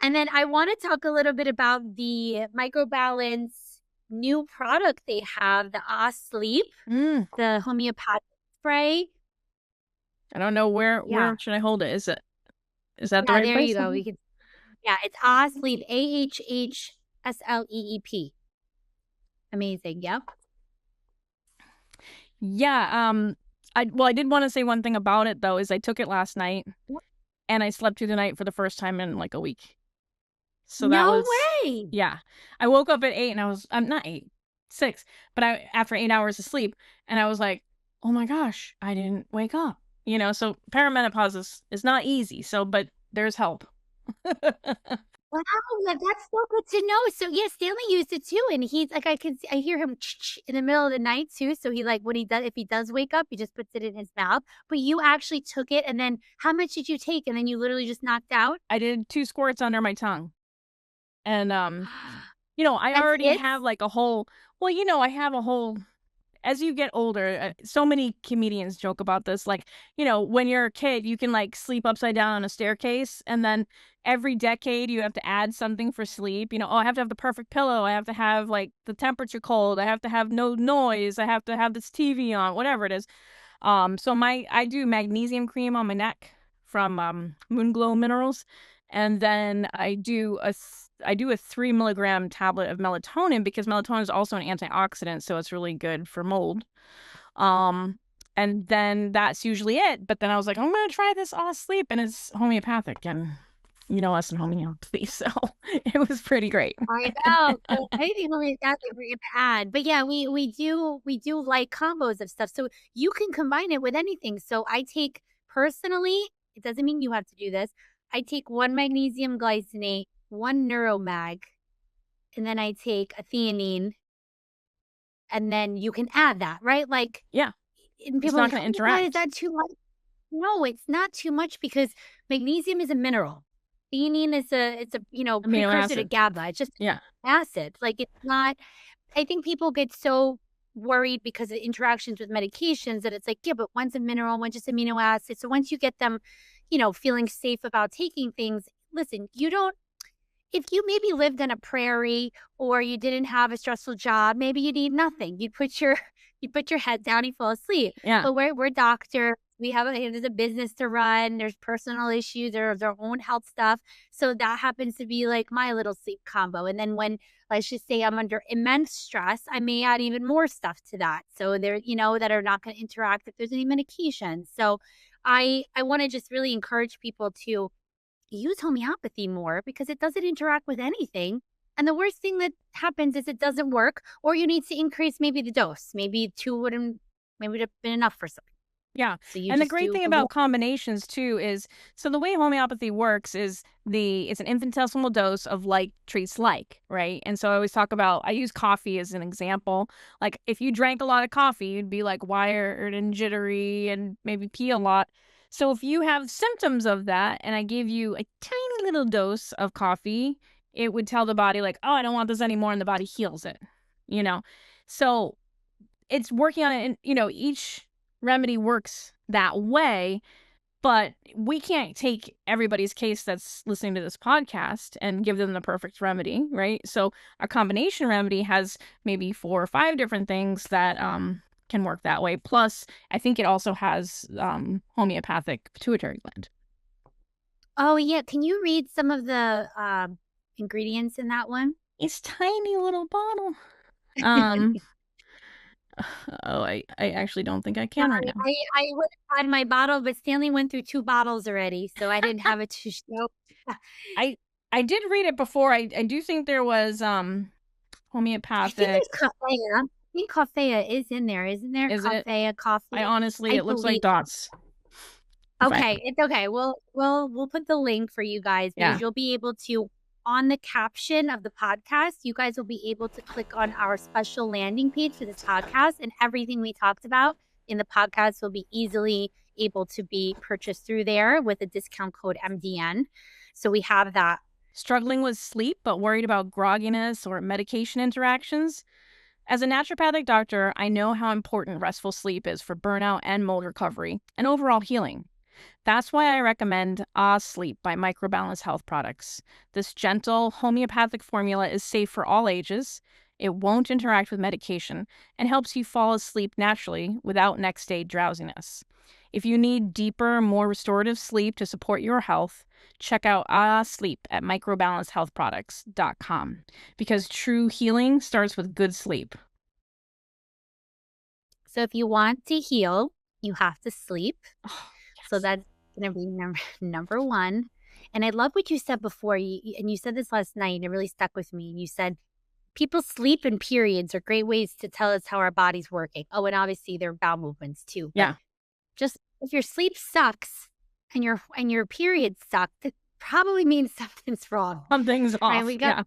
And then I want to talk a little bit about the Microbalance new product they have, the Ahh Sleep, the homeopathic spray. I don't know Yeah. where should I hold it? Is that the Yeah, right there you place? go. Yeah, it's Ahh Sleep, AHHSLEEP. Amazing. Yep. Yeah, I did want to say one thing about it though, is I took it last night and I slept through the night for the first time in like a week. So that No was, way. yeah. I woke up at 8 and I'm not 8, 6, but after 8 hours of sleep, and I was like, oh my gosh, I didn't wake up. So perimenopause is not easy. So, but there's help. Wow, that's so good to know. So yeah, Stanley used it too, and he's like, I hear him in the middle of the night too. So he like when he does, if he does wake up, he just puts it in his mouth. But you actually took it, and then how much did you take? And then you literally just knocked out. I did 2 squirts under my tongue. And I That's already it. have like a whole, well, I have a whole, as you get older, so many comedians joke about this. Like, when you're a kid, you can like sleep upside down on a staircase. And then every decade, you have to add something for sleep. Oh, I have to have the perfect pillow. I have to have like the temperature cold. I have to have no noise. I have to have this TV on, whatever it is. So I do magnesium cream on my neck from Moonglow Minerals, and then I do a 3 milligram tablet of melatonin because melatonin is also an antioxidant, so it's really good for mold. Um, and then that's usually it. But then I was like, I'm gonna try this Ahh Sleep, and it's homeopathic, and us in homeopathy, so it was pretty great. I know. So anything only that's a great ad. But yeah, we do like combos of stuff. So you can combine it with anything. So I take personally, it doesn't mean you have to do this. I take one magnesium glycinate, one neuromag, and then I take a theanine, and then you can add that, right? Like, Yeah, and it's people are not like, gonna oh my God, is interact. that too much? No, it's not too much because magnesium is a mineral. Theanine is a Amino precursor to acid. GABA. It's just Yeah. acid. Like it's not. I think people get so worried because of interactions with medications that it's like, yeah, but one's a mineral, one's just amino acid. So once you get them, feeling safe about taking things, listen, you don't if you maybe lived on a prairie or you didn't have a stressful job, maybe you need nothing. You put your head down, you fall asleep. Yeah. But we're doctors. There's a business to run. There's personal issues. There's our own health stuff. So that happens to be like my little sleep combo. And then when let's just say I'm under immense stress, I may add even more stuff to that. So that are not going to interact if there's any medication. So I want to just really encourage people to use homeopathy more because it doesn't interact with anything. And the worst thing that happens is it doesn't work, or you need to increase maybe the dose. Maybe two wouldn't maybe have been enough for some. Yeah. So you And the just great do thing the more. about combinations too is, so the way homeopathy works is it's an infinitesimal dose of like treats like, right? And so I always talk about, I use coffee as an example. Like if you drank a lot of coffee, you'd be like wired and jittery and maybe pee a lot. So if you have symptoms of that and I give you a tiny little dose of coffee, it would tell the body like, oh, I don't want this anymore, and the body heals it, you know? So it's working on it, and each remedy works that way, but we can't take everybody's case that's listening to this podcast and give them the perfect remedy, right? So a combination remedy has maybe 4 or 5 different things that can work that way. Plus I think it also has homeopathic pituitary gland. Oh yeah, can you read some of the ingredients in that one? It's tiny little bottle. um oh, I actually don't think I can right Sorry, now. I would have had my bottle, but Stanley went through 2 bottles already, so I didn't have it to show. I I did read it before. I do think there was I think homeopathic. there's coffea. I think coffea is in there, isn't there? Is it? Coffea, I coffee. honestly, I it looks like believe. dots. If I Okay, it's okay. We'll put the link for you guys because Yeah. you'll be able to on the caption of the podcast, you guys will be able to click on our special landing page for this podcast, and everything we talked about in the podcast will be easily able to be purchased through there with a discount code MDN. So we have that. Struggling with sleep but worried about grogginess or medication interactions? As a naturopathic doctor, I know how important restful sleep is for burnout and mold recovery and overall healing. That's why I recommend Sleep by Microbalance Health Products. This gentle homeopathic formula is safe for all ages. It won't interact with medication and helps you fall asleep naturally without next day drowsiness. If you need deeper, more restorative sleep to support your health, check out Sleep at microbalancehealthproducts.com because true healing starts with good sleep. So if you want to heal, you have to sleep. Oh, So yes. that's gonna be number 1. And I love what you said before, and you said this last night, and it really stuck with me. You said, "People sleep in periods are great ways to tell us how our body's working." Oh, and obviously their bowel movements too, but Yeah, just if your sleep sucks and your period sucks, it probably means something's wrong, something's right? off. Yeah.